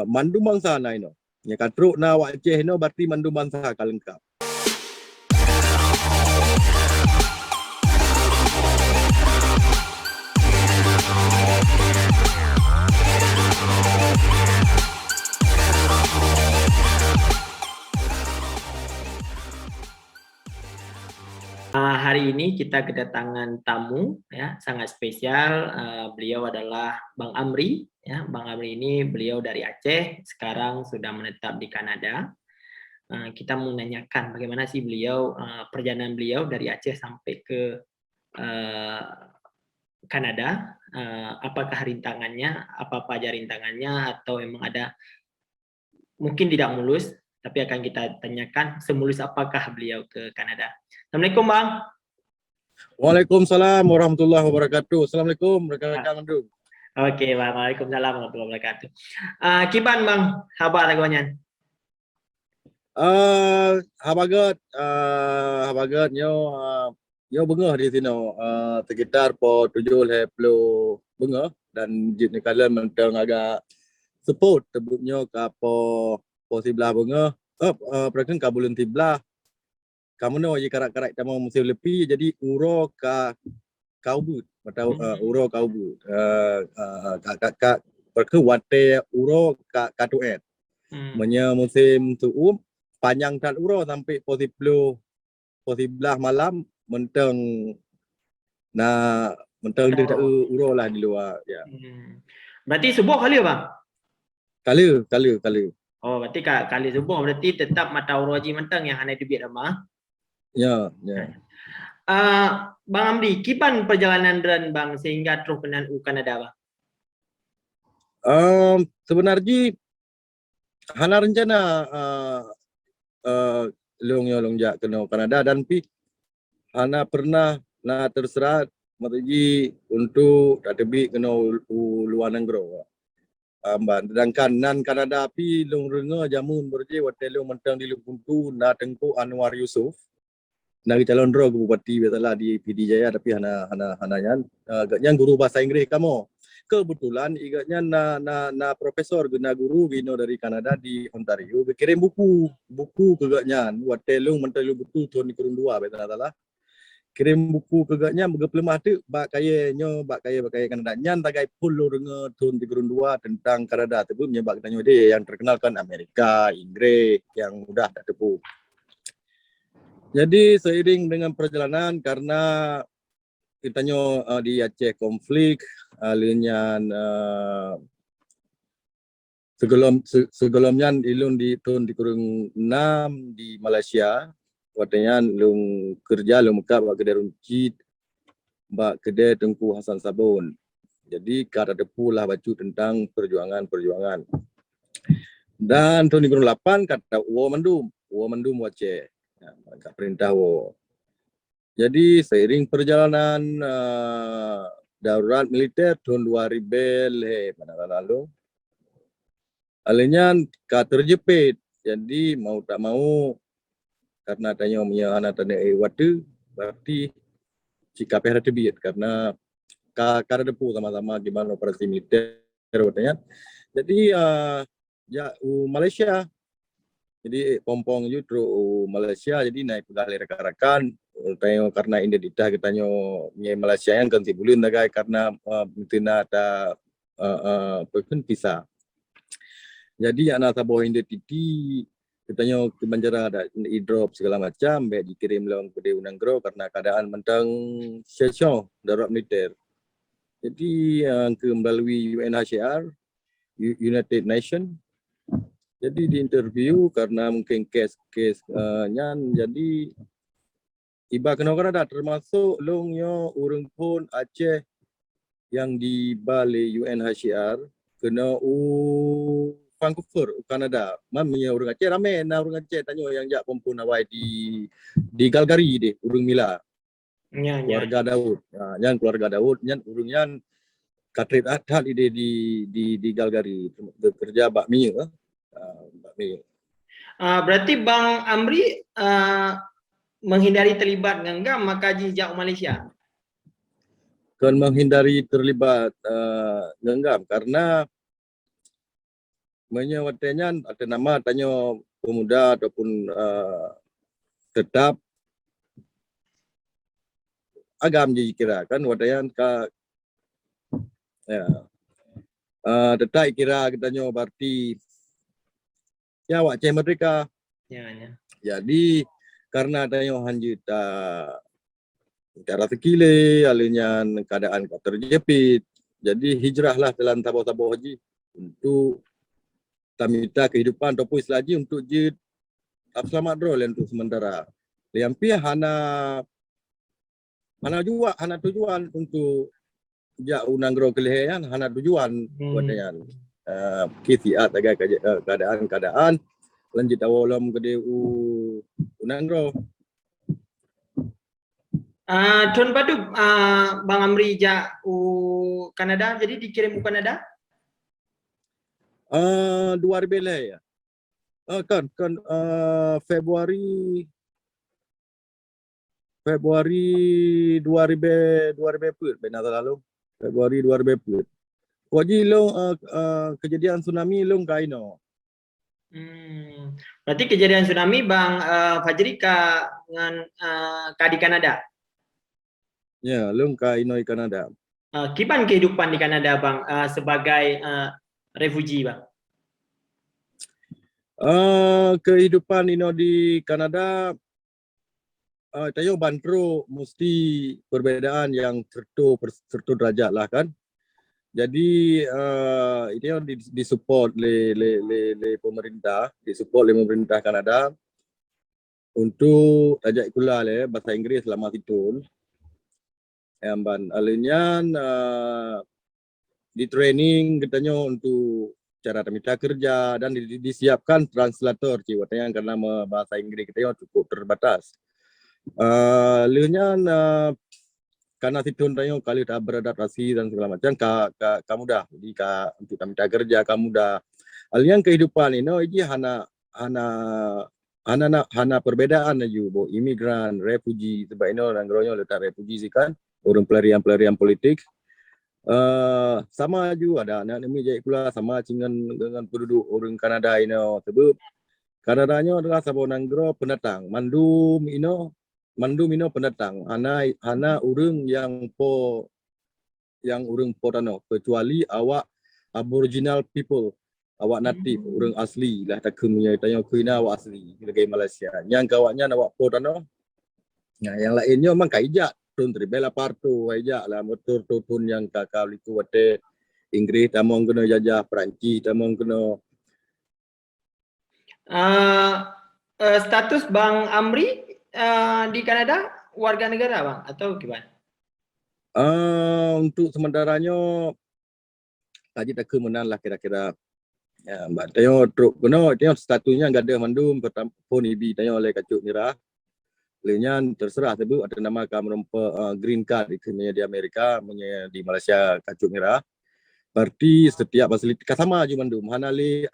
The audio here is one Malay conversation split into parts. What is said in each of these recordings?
mandu bangsa na nya katruk na wa Aceh berarti mandu bangsa kalengkap. Hari ini kita kedatangan tamu ya sangat spesial. Beliau adalah Bang Amri. Ya, Bang Amri ini beliau dari Aceh, sekarang sudah menetap di Kanada. Kita mau menanyakan bagaimana sih beliau perjalanan beliau dari Aceh sampai ke Kanada. Apakah rintangannya, apa aja rintangannya, atau memang ada mungkin tidak mulus, tapi akan kita tanyakan semulus apakah beliau ke Kanada. Assalamualaikum Bang. Waalaikumsalam warahmatullahi wabarakatuh. Assalamualaikum rekan-rekan Mandu. Oke Bang, waalaikumsalam warahmatullahi wabarakatuh. Kiban Bang, kabar tagonya? Habagat yo bengah di sini sekitar po 70 bengah dan jit ni kalian mentang agak support tebuknya ke po sebelah bengah perken ka bulan sebelah kamu no ye karak-karak tamu musim lepi jadi uro ka kaubut atau uro kaubut ka perke wate uro ka katuet menya musim tuum panjang tak uro sampai posibelah malam mentang dia tak uro lah di luar ya. Berarti subuh kali Bang? Kali. Oh, berarti kali subuh berarti tetap mata uro haji mentang yang hanya dibit sama. Ya. Bang Amri, kipan perjalanan dan Bang sehingga terus kenan Kanada Bang? Sebenarnya hana rencana long jak kena Kanada dan pi hana pernah na terserat matiji untuk datebi kena luar negara. Sedangkan nan Kanada pi long renga jamun berje watelo mentang di Lupuntu na Tengku Anwar Yusuf nari calon ro bupati biasalah di PD Jaya tapi hana yan agaknya guru bahasa Inggris kamu. Kebetulan igaknya na profesor guna guru gino dari Kanada di Ontario berkirim buku kegaknya watelo mentang buku tahun di kurun 2 biasalah kirim buku kegaknya begepelemah tu bak kaya Kanada nyan tagai puluh renga tahun di kurun 2 tentang Kanada tu menyebab katanya dia yang terkenal kan Amerika, Inggris yang udah tak tepu. Jadi seiring dengan perjalanan karena kitanya di Aceh konflik linyan sebelumnya ilun di tahun di kurun 6 di Malaysia watanya lung kerja lung muka bak kedai runcit bak kedai Tengku Hasan Sabun. Jadi kada depu lah bacu tentang perjuangan. Dan tahun 2008 kata Uwa Mendum Aceh. Kat perintah wo. Jadi seiring perjalanan darurat militer tahun 2000 pada lalu alenya terjepit. Jadi mau tak mau karena tanya punya anak tanda watu berarti sikap ada terbit karena kada depu sama-sama gimana operasi militer katanya. Jadi Malaysia jadi pompong justru Malaysia jadi naik pegali rekan-rekan karena identitas katanya Malaysia yang ganti bulan nagai karena mitina ada pun pisah. Jadi anak saboh identiti katanya kebanjara ada drop segala macam baik dikirim lawan ke Unanggro karena keadaan mentang session darurat militer. Jadi melalui UNHCR United Nation. Jadi di interview karena mungkin kes-kesnya jadi tiba kena Kanada termasuk longnya urang pun Aceh yang di Bali UNHCR kena Vancouver Kanada. Mamanya urang Aceh ramai urang Aceh tanya yang jak pompon awai di Calgary deh urang Mila. Keluarga Daud. Yang keluarga Daud yang urang katrit adat di Calgary bekerja bakmi berarti Bang Amri menghindari terlibat dengan makaji jauh Malaysia. Kan menghindari terlibat genggam karena watenya ada nama tanya pemuda ataupun tetap agam je kira kan watenya ka ya tetap kira katanya berarti ya wak mereka. Ya, ya. Jadi karena adanya hanjuta cara sekile alinya keadaan terjepit. Jadi hijrahlah dalam tabau-tabau haji untuk tamita kehidupan ataupun selagi untuk je selamat drol untuk sementara. Yang pihak hana tujuan untuk ja unanggro kelehan hana tujuan wadanya. Kisiat agak keadaan lanjut awalam gede unanggro. Tuan Padu, Bang Amri ja Kanada, jadi dikirim ke Kanada? 2000 ya. Kan Februari 2000 benar lalu Februari 2000. Koji lo kejadian tsunami lo kaino. Berarti kejadian tsunami Bang Fajri dengan di Kanada. Ya, lo kaino di Kanada. Kipan kehidupan di Kanada Bang sebagai refugee Bang? Kehidupan ino di Kanada tayo bantro mesti perbedaan yang sertu derajat lah kan. Jadi ini disupport oleh pemerintah, disupport oleh pemerintah Kanada untuk ajak kuliah bahasa Inggris selama situ. Yang alinyan di training katanya untuk cara tamita kerja dan disiapkan translator ciwatnya karena bahasa Inggris kita cukup terbatas. Lihatnya karena situ tanya kali tak beradaptasi dan segala macam kamu dah jadi untuk tamita kerja kamu dah alian kehidupan ini hana perbedaan aja bo imigran refugee sebab ini orang geronya letak refugee sih kan orang pelarian politik sama aja ada anak ini jadi pula sama dengan penduduk orang Kanada ini sebab Kanadanya adalah sabon nanggro pendatang mandum pendatang hana urang yang urang tano kecuali awak aboriginal people awak natif urang asli lah tak kemunya tanya kena awak asli negara Malaysia yang kawaknya awak po tano nah yang lainnya memang kaijak tun tribela partu kaijak lah motor tutun yang kakak itu wate Inggris tamong kena jajah Perancis tamong kena status Bang Amri di Kanada warga negara Bang atau gimana? Untuk sementaranya tadi tak kemenan lah kira-kira ya mbak tayo truk kuno dia statusnya enggak ada mandum pertama pun ibi tayo oleh kacuk nira lenyan terserah sebab ada nama kamu green card di Amerika di Malaysia kacuk nira berarti setiap fasilitas sama aja mandum hanali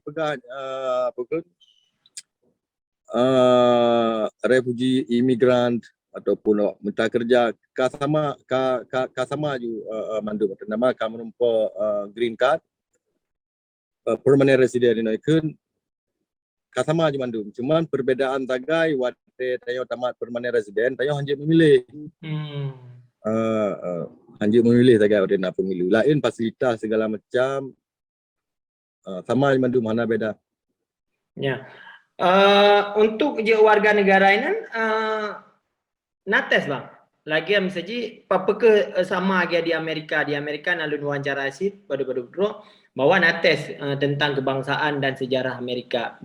pegang refugee imigran ataupun minta kerja kasama ju mandum nama kamu green card permanent resident ini kan kasama ju mandum cuman perbedaan tagai wate tayo tamat permanent resident tayo hanya memilih hanya memilih tagai wate nak pemilu lain fasilitas segala macam sama ju mandum mana beda ya. Untuk warga negara ini nates Bang. Lagi yang misalnya papeke sama aja di Amerika nalun wawancara asid pada bro bahwa nates tentang kebangsaan dan sejarah Amerika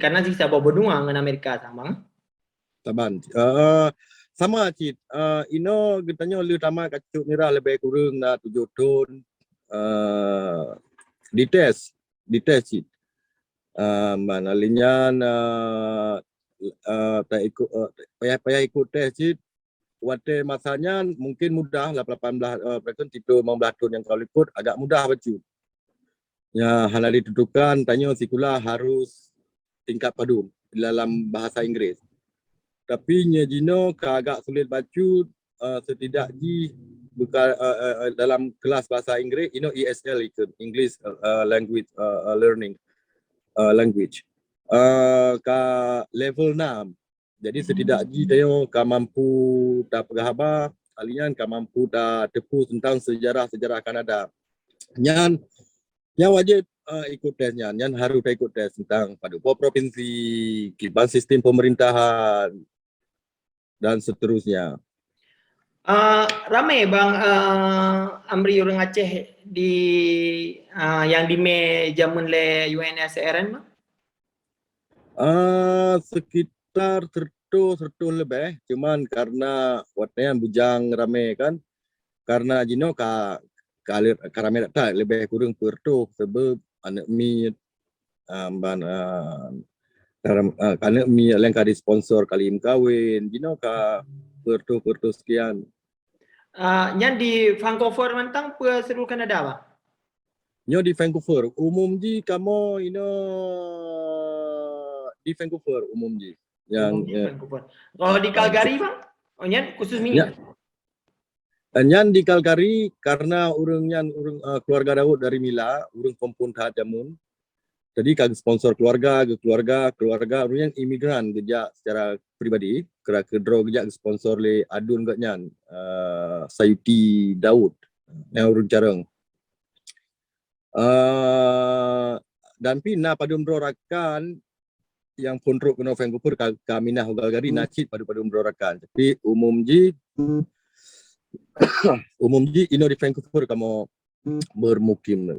karena sih sabah benua dengan Amerika sama. Taban. Sama cit. Ino getanya lu tama kacuk nira lebih kurang na 7 tahun. Dites cit. Manalinya tak ikut payah ikut tes cit. Wate masanya mungkin mudah lah 18 itu 15 tahun yang kalau ikut agak mudah baju. Ya hal ditentukan tanya sikula harus tingkat padu dalam bahasa Inggris. Tapi nyejino agak sulit baca setidaknya dalam kelas bahasa Inggeris, ESL ikut English language learning language. Ka level 6. Jadi setidaknya tayo ka mampu ta pegahaba, alian ka mampu ta tepu tentang sejarah Kanada. Nyan wajib ikut tesnya, nyan harus ikut tes tentang padupo provinsi, kiban sistem pemerintahan dan seterusnya. Ramai Bang Amri orang Aceh di yang di jamun le UNSRN Bang? Sekitar 100 lebih, cuman karena waktunya bujang rame kan, karena jino ka rame tak lebih kurang pertu sebab anak mi karena mi yang kali sponsor kali kawin jino ka pertu sekian. Yang di Vancouver mentang pe seluruh Kanada Bang? Nyo di Vancouver, umum ji kamu di Vancouver umum ji. Yang di Vancouver. Kalau di Calgary Bang? Oh nyan khusus mi. Nyan di Calgary karena urang keluarga Daud dari Mila, urang kompon tahat jamun. Jadi kag sponsor keluarga urang yang imigran kerja secara pribadi, kira kedro kerja sponsor le adun gak nyan, Sayuti Daud yang urang careng. Dan pina padum rakan yang pondok kena Vancouver kami nah Calgary nacit padum rakan. Tapi umum ji di Vancouver kamu bermukim.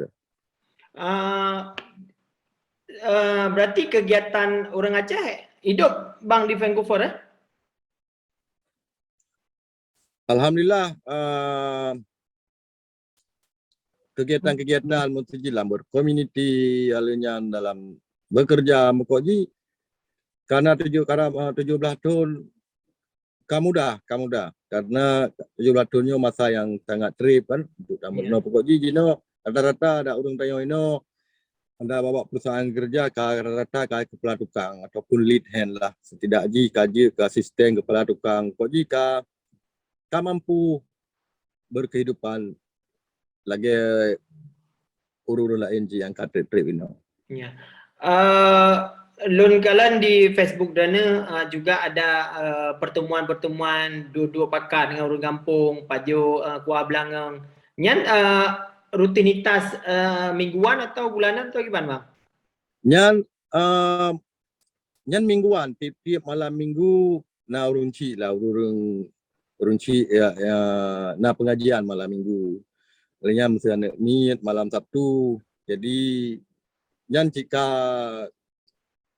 Berarti kegiatan orang Aceh hidup Bang di Vancouver Alhamdulillah kegiatan muntajilah berkomuniti alanya dalam bekerja mukoji karena 17 tahun kamu dah karena 17 tahunnya masa yang sangat trip kan untuk tamu pokoknya jino rata-rata ada orang tanya ino anda bawa perusahaan kerja rata-rata kepala tukang ataupun lead hand lah setidaknya kaji ke asisten kepala tukang pokoknya ka mampu berkehidupan lagi urus lain yang trip ini. Ya. Lun kalian di Facebook dana juga ada pertemuan-pertemuan dua pakar dengan orang kampung, Pajo, Kuah Belangang. Nyan rutinitas mingguan atau bulanan atau gimana Bang? Nyan mingguan, tiap malam minggu na urunci ya na pengajian malam minggu. Lainnya mesti ada niat malam Sabtu. Jadi nyan jika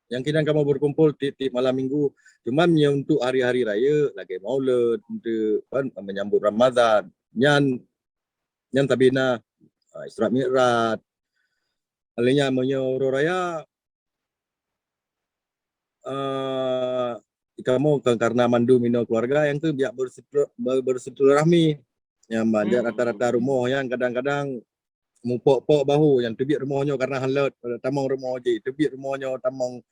yang kini kamu berkumpul tiap malam minggu, cuman yang untuk hari-hari raya lagi Maulid untuk menyambut Ramadan. Nyan tabina Isra Mi'raj. Lainnya menyuruh raya kamu karena mandu mino keluarga yang tu biar bersilaturahmi yang banyak rata-rata rumah yang kadang-kadang mupok-pok bahu yang tebik rumahnya karena halat tamang rumah je tebik rumahnya tamang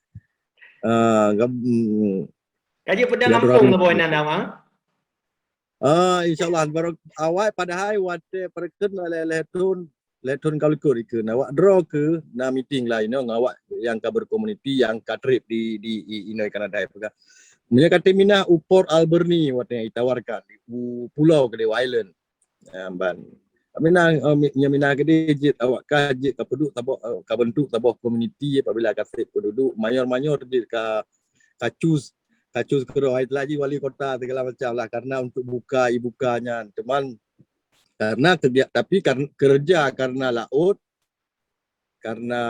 kaji pedang kampung apa nama insyaallah baru awal pada hari wate perken letun kalkur ke nawak draw ke na meeting lah ngawak yang ka berkomuniti yang ka trip di Inoi Kanada pega. Punya kata mina upor Alberni watnya ditawarkan di pulau Kedai Island. Ban. Mina mina gede jit awak kajit ka penduduk tabok ka bentuk tabok komuniti apabila ka trip penduduk mayor di ka cus kero lagi wali kota segala macam lah karena untuk buka ibukanya teman karena kerja karena laut karena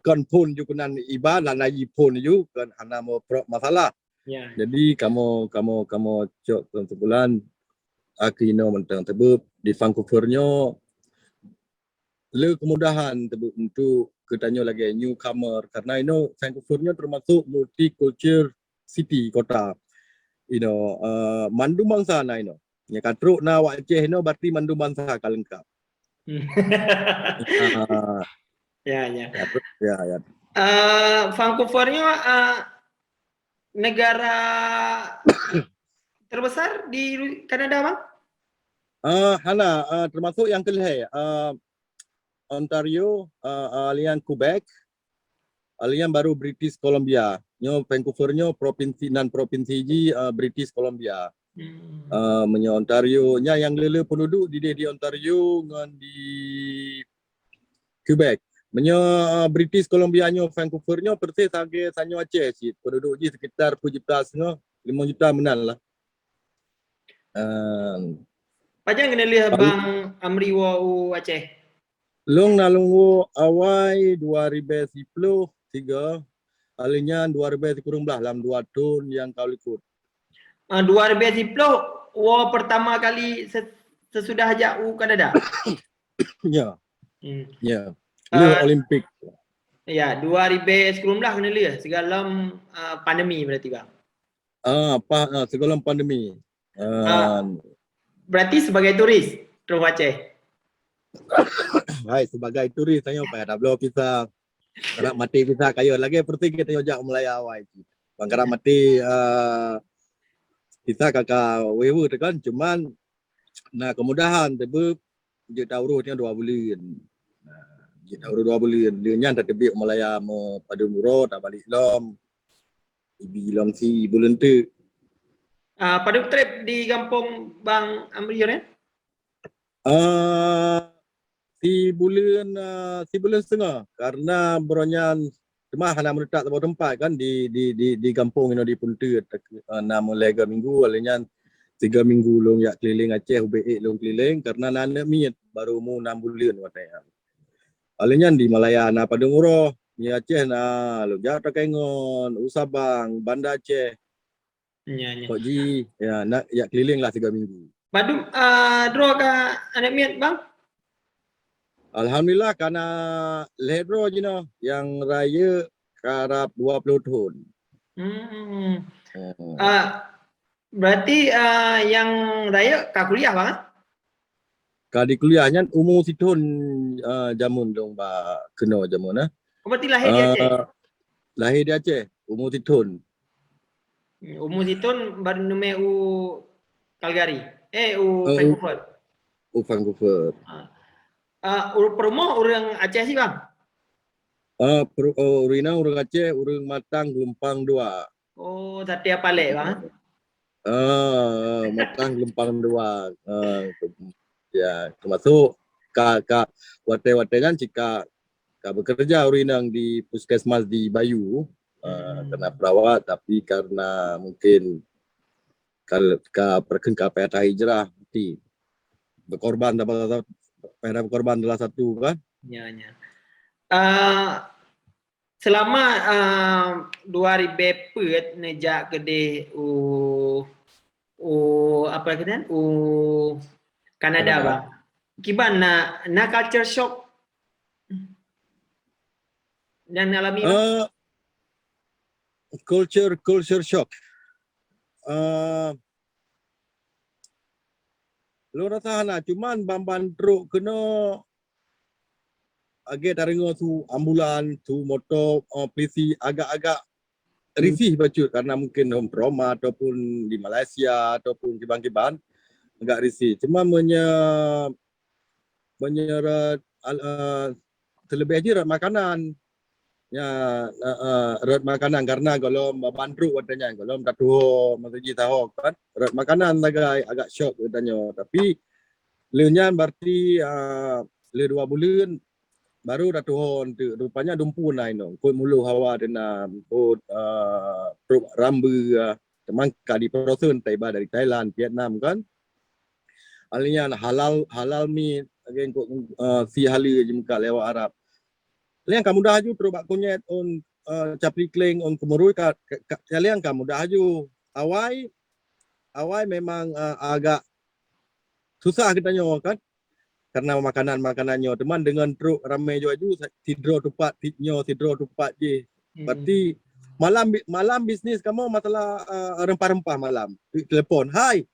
kan pun juga nan ibadah lagi pun juga kan hanya mau masalah. Yeah. Jadi kamu cok untuk bulan akino mentang tebuk di Vancouvernya le kemudahan tebuk untuk ketanya lagi newcomer karena Vancouvernya termasuk multicultural city kota. Mandu bangsa na nya katruk na wak Aceh berarti mandu bangsa kalengkap. Ya. Ya. Vancouvernya negara terbesar di Kanada, Bang? Hana, termasuk yang kelih, Ontario, alian Quebec, alian baru British Columbia. Nyo Vancouver-nyo provinsi nan provinsi ji British Columbia. Menyo Ontario nya yang lele penduduk di Ontario ngan di Quebec. Menyo British Columbia nyo Vancouver nyo persis sage sanyo Aceh sih. Penduduk ji sekitar 7 juta setengah, 5 juta menan lah. Pajang kena lihat Bang Amri wa Aceh. Long nalunggu awai 2010 tiga alinya 2010 dalam 2 tahun yang kau ikut. 2010 wa pertama kali sesudah ajak Kanada. Ya. Ya. Olimpik. Ya, 2010 kena lihat segala pandemi berarti Bang. Segala pandemi. Berarti sebagai turis terus Aceh. Hai, sebagai turis saya pada belum bisa kerap mati bisa kayu lagi seperti kita ajak Melaya awal. Bang kerap mati kita kakak wewu kan cuman nah kemudahan tebe je taurusnya 2 bulan. Nah, je taurus 2 bulan dia nya tak tebik Melaya mau pada murah tak balik lom. Ibi lom si bulan tu. Pada trip di kampung Bang Amri ni? Si bulan setengah karena beronyan cuma hanya menetap tempat kan di kampung ini di Punta 6 lega minggu alenya 3 minggu long yak keliling Aceh UBE long keliling karena nana miet baru mu 6 bulan watanya. Alenya di Malaya na pada nguro ni Aceh na long jat kengon Usabang Banda Aceh. Ya. Kok ji ya nak yak keliling lah 3 minggu. Badum draw ka anak miet Bang? Alhamdulillah karena ledro je no yang raya karap 20 tahun. Berarti yang raya ka kuliah Bang? Kadi kuliahnya umur situn jamun dong ba kena jamun nah. Berarti lahir di Aceh. Lahir di Aceh, umur situn. Umur situn baru nume Calgary. Vancouver. Vancouver. Perumahan orang Aceh sih Bang? Urina orang Aceh, orang Matang Gelempang 2. Oh, tadi apa lek Bang? Matang Gelempang 2. Ya, termasuk kak wate-watean jika bekerja urinang di puskesmas di Bayu karena perawat tapi karena mungkin kalau perken PTA hijrah mati berkorban berkorban adalah satu kan. Ya. Selama 2000 nejak gede apa kita Kanada Bang. Kiban na culture shock yang alami culture shock. Lo rasa nak cuman bamban truk kena agak taringo tu ambulan tu motor polisi agak-agak risih bacut karena mungkin home trauma ataupun di Malaysia ataupun kiban-kiban agak risih. Cuma menyeret terlebih aja rat makanan. Ya rat makanan karena kalau bandruk katanya kalau tak tahu mesti tahu kan rat makanan agak shock katanya tapi leunya berarti le 2 bulan baru dah tuhon tu rupanya dumpun nai no kod mulu hawa dena kod rambu teman di prosen tiba dari Thailand Vietnam kan alinya halal mi again kod si hali jemka lewat Arab liang kamu dah aju terus bak kunyet on capri kling on kemurui kalian kamu dah aju awai memang agak susah kita nyawa kan karena makanannya teman dengan truk ramai jual tidro tupat je berarti malam bisnis kamu masalah rempah-rempah malam telefon hai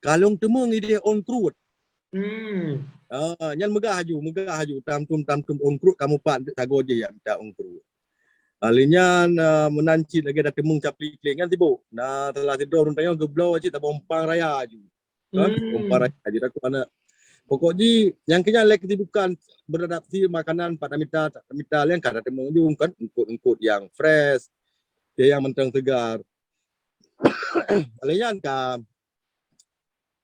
kalung temung ide on krut nyan megah haju tamtum on krut kamu pak tago je ya minta on krut alinya menanci lagi dah temung capli kling kan sibuk nah telah tidro runtanya geblau aja tak bompang raya aju kan bompang raya jadi aku anak Pokoknya yang kena lek bukan beradaptasi makanan 4 mita yang kada temu kan engkut yang fresh, dia yang mentang segar. Alenya kan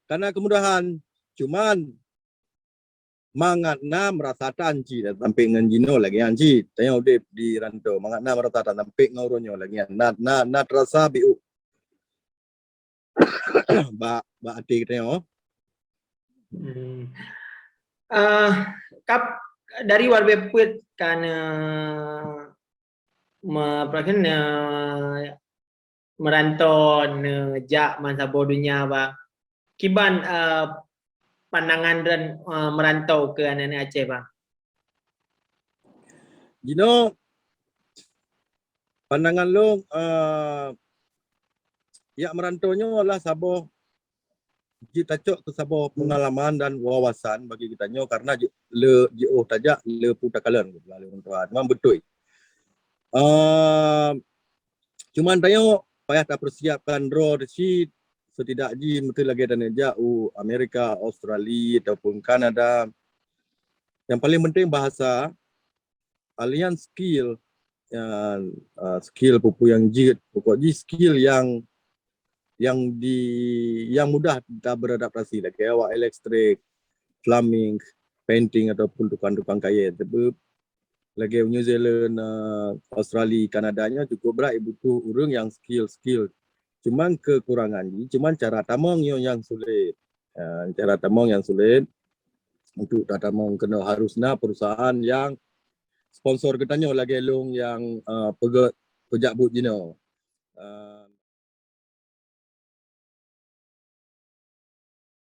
karena kemudahan cuman mangatna merasa tanci sampai nganjino lagi anji tanya udah di rantau mangatna merasa sampai ngauronyo lagi na terasa biu ba ati tanya kap dari warbeput kan merantau ja masa bodohnya bang kiban pandangan dan merantau ke anak Aceh bang. Jino pandangan lo ya merantaunya lah sabo kita cok tu sabo pengalaman dan wawasan bagi kita nyo karena le jo tajak le puta kalian lalu tuan memang betul. Cuman tayo payah tak persiapkan road sheet setidaknya mesti lagi ada jauh Amerika, Australia ataupun Kanada. Yang paling penting bahasa, alian skill, skill pupu yang jit, pokoknya skill yang mudah kita beradaptasi lah kayak awak elektrik, plumbing, painting ataupun tukang-tukang kaya. Tapi lagi New Zealand, Australia, Kanadanya cukup berat butuh orang yang skill. Cuman kekurangannya, cuman cara tamang yang sulit. Cara tamang yang sulit untuk tamang kena harusnya perusahaan yang sponsor kita lagi long yang pejak but